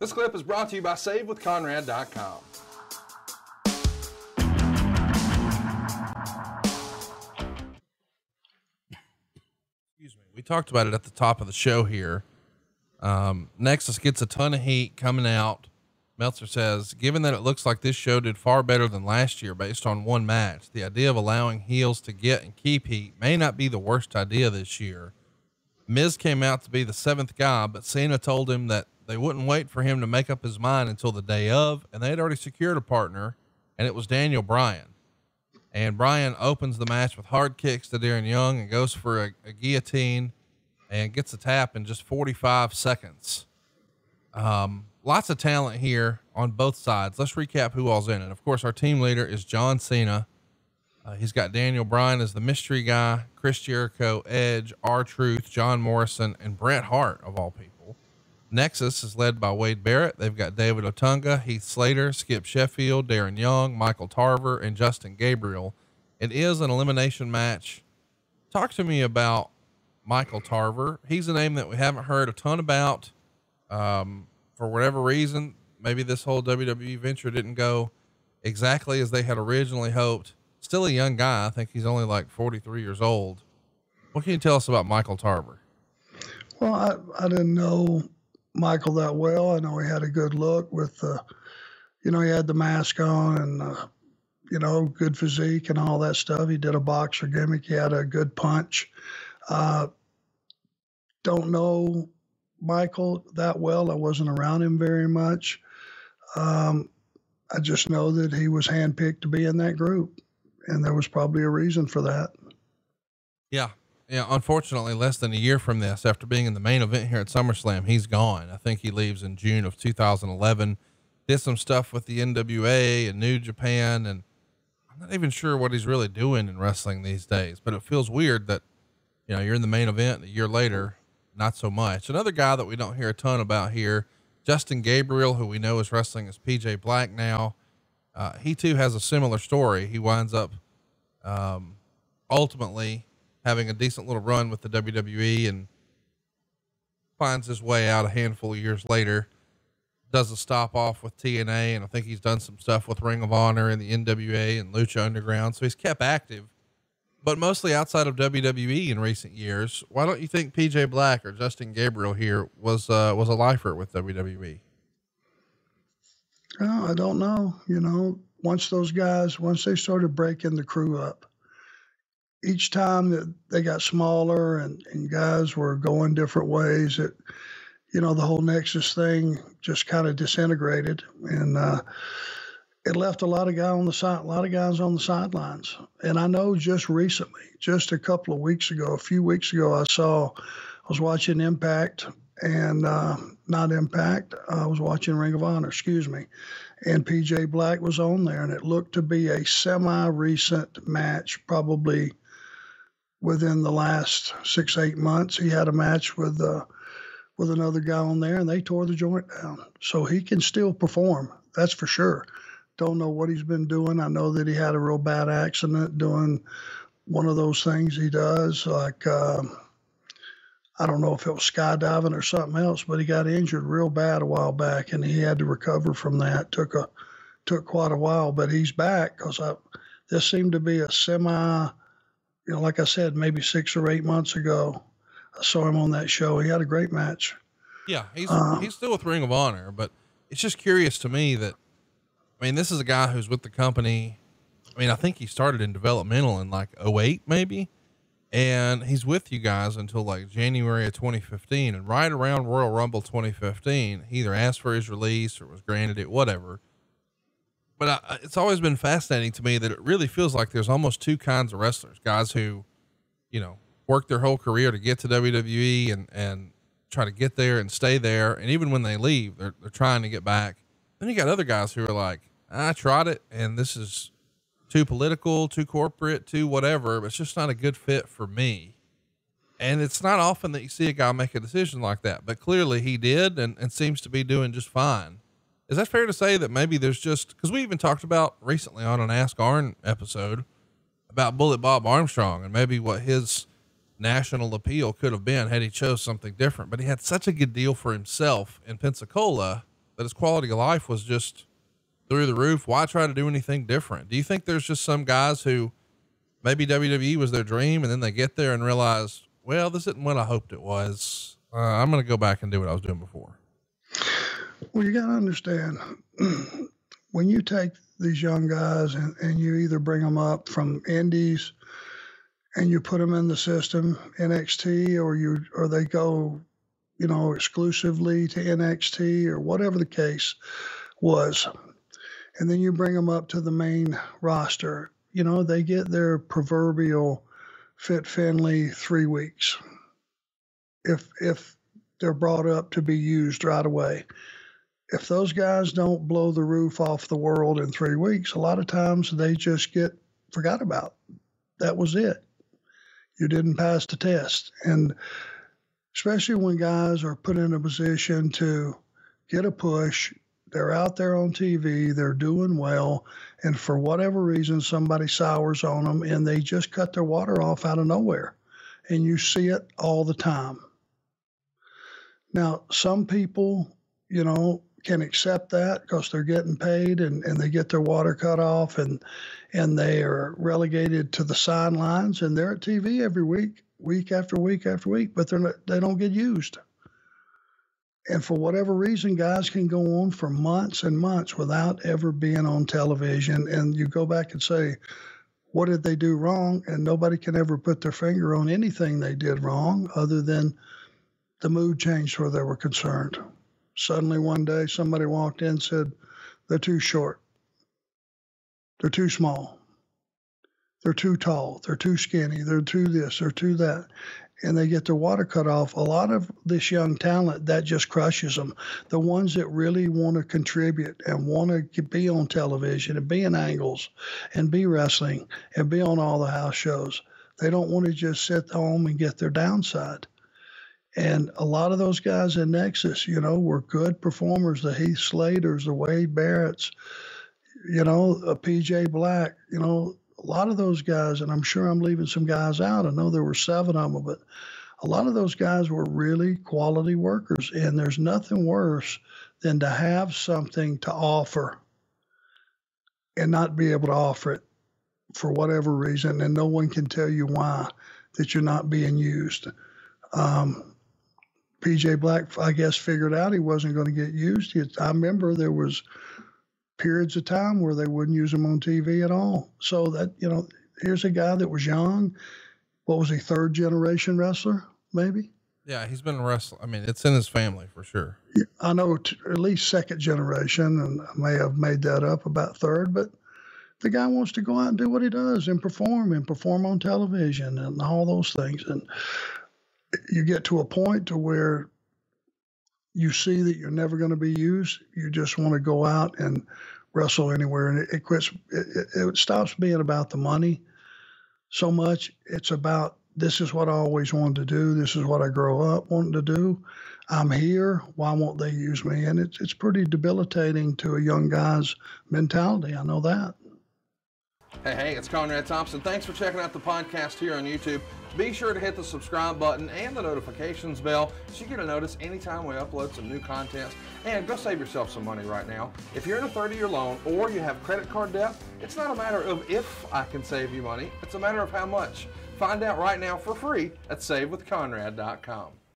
This clip is brought to you by SaveWithConrad.com. Excuse me. We talked about it at the top of the show here. Nexus gets a ton of heat coming out. Meltzer says, given that it looks like this show did far better than last year based on one match, the idea of allowing heels to get and keep heat may not be the worst idea this year. Miz came out to be the seventh guy, but Cena told him that they wouldn't wait for him to make up his mind until the day of, and they had already secured a partner, and it was Daniel Bryan. And Bryan opens the match with hard kicks to Darren Young and goes for a guillotine and gets a tap in just 45 seconds. Lots of talent here on both sides. Let's recap who all's in it. Of course, our team leader is John Cena. He's got Daniel Bryan as the mystery guy, Chris Jericho, Edge, R-Truth, John Morrison, and Bret Hart, of all people. Nexus is led by Wade Barrett. They've got David Otunga, Heath Slater, Skip Sheffield, Darren Young, Michael Tarver, and Justin Gabriel. It is an elimination match. Talk to me about Michael Tarver. He's a name that we haven't heard a ton about. For whatever reason, maybe this whole WWE venture didn't go exactly as they had originally hoped. Still a young guy. I think he's only like 43 years old. What can you tell us about Michael Tarver? Well, I didn't know Michael that well. I know he had a good look with, he had the mask on and, good physique and all that stuff. He did a boxer gimmick. He had a good punch. Don't know Michael that well. I wasn't around him very much. I just know that he was handpicked to be in that group, and there was probably a reason for that. Yeah. Unfortunately, less than a year from this, after being in the main event here at SummerSlam, he's gone. I think he leaves in June of 2011, did some stuff with the NWA and New Japan. And I'm not even sure what he's really doing in wrestling these days, but it feels weird that, you're in the main event a year later, not so much. Another guy that we don't hear a ton about here, Justin Gabriel, who we know is wrestling as PJ Black now. He too has a similar story. He winds up, ultimately having a decent little run with the WWE and finds his way out a handful of years later, does a stop off with TNA. And I think he's done some stuff with Ring of Honor and the NWA and Lucha Underground. So he's kept active, but mostly outside of WWE in recent years. Why don't you think PJ Black or Justin Gabriel here was a lifer with WWE? I don't know. Once they started breaking the crew up, each time that they got smaller and guys were going different ways, the whole Nexus thing just kind of disintegrated, and it left a lot of guys on the sidelines. And I know just recently, just a few weeks ago, I was watching Impact and not Impact. I was watching Ring of Honor, and PJ Black was on there, and it looked to be a semi-recent match, probably within the last 6-8 months. He had a match with another guy on there, and they tore the joint down. So he can still perform. That's for sure. Don't know what he's been doing. I know that he had a real bad accident doing one of those things he does, like, I don't know if it was skydiving or something else, but he got injured real bad a while back, and he had to recover from that. Took quite a while, but he's back, because this seemed to be a semi, like I said, maybe 6 or 8 months ago, I saw him on that show. He had a great match. Yeah. He's still with Ring of Honor, but it's just curious to me that, this is a guy who's with the company. I think he started in developmental in like 2008 maybe. And he's with you guys until like January of 2015, and right around Royal Rumble 2015, he either asked for his release or was granted it, whatever. But it's always been fascinating to me that it really feels like there's almost two kinds of wrestlers, guys who, work their whole career to get to WWE and try to get there and stay there. And even when they leave, they're trying to get back. Then you got other guys who are like, I tried it, and this is too political, too corporate, too whatever, but it's just not a good fit for me. And it's not often that you see a guy make a decision like that, but clearly he did and seems to be doing just fine. Is that fair to say that maybe there's just, cause we even talked about recently on an Ask Arn episode about Bullet Bob Armstrong and maybe what his national appeal could have been had he chose something different, but he had such a good deal for himself in Pensacola that his quality of life was just through the roof. Why try to do anything different? Do you think there's just some guys who maybe WWE was their dream and then they get there and realize, well, this isn't what I hoped it was. I'm going to go back and do what I was doing before. Well, you got to understand, when you take these young guys and you either bring them up from indies and you put them in the system, NXT, or they go, exclusively to NXT or whatever the case was, and then you bring them up to the main roster, they get their proverbial Fit Finley 3 weeks. If they're brought up to be used right away. If those guys don't blow the roof off the world in 3 weeks, a lot of times they just get forgot about. That was it. You didn't pass the test. And especially when guys are put in a position to get a push, they're out there on TV, they're doing well, and for whatever reason, somebody sours on them and they just cut their water off out of nowhere. And you see it all the time. Now, some people, can accept that because they're getting paid and they get their water cut off and they are relegated to the sidelines and they're at TV every week after week after week, but they don't get used. And for whatever reason, guys can go on for months and months without ever being on television. And you go back and say, what did they do wrong? And nobody can ever put their finger on anything they did wrong other than the mood changed where they were concerned. Suddenly one day somebody walked in and said, they're too short. They're too small. They're too tall. They're too skinny. They're too this. They're too that. And they get their water cut off. A lot of this young talent, that just crushes them. The ones that really want to contribute and want to be on television and be in angles and be wrestling and be on all the house shows, they don't want to just sit home and get their downside. And a lot of those guys in Nexus, were good performers. The Heath Slaters, the Wade Barretts, a PJ Black, a lot of those guys, and I'm sure I'm leaving some guys out. I know there were 7 of them, but a lot of those guys were really quality workers. And there's nothing worse than to have something to offer and not be able to offer it for whatever reason. And no one can tell you why that you're not being used. PJ Black, I guess, figured out he wasn't going to get used. I remember there was periods of time where they wouldn't use him on TV at all. So that, here's a guy that was young. What was he, 3rd generation wrestler, maybe? Yeah, he's been wrestling. I mean, it's in his family for sure. Yeah, I know at least 2nd generation, and I may have made that up about 3rd, but the guy wants to go out and do what he does and perform on television and all those things. And you get to a point to where you see that you're never going to be used. You just want to go out and wrestle anywhere. And it quits. It stops being about the money so much. It's about, this is what I always wanted to do. This is what I grew up wanting to do. I'm here. Why won't they use me? And it's pretty debilitating to a young guy's mentality. I know that. Hey, it's Conrad Thompson. Thanks for checking out the podcast here on YouTube. Be sure to hit the subscribe button and the notifications bell so you get a notice anytime we upload some new content. And go save yourself some money right now. If you're in a 30-year loan or you have credit card debt, it's not a matter of if I can save you money. It's a matter of how much. Find out right now for free at SaveWithConrad.com.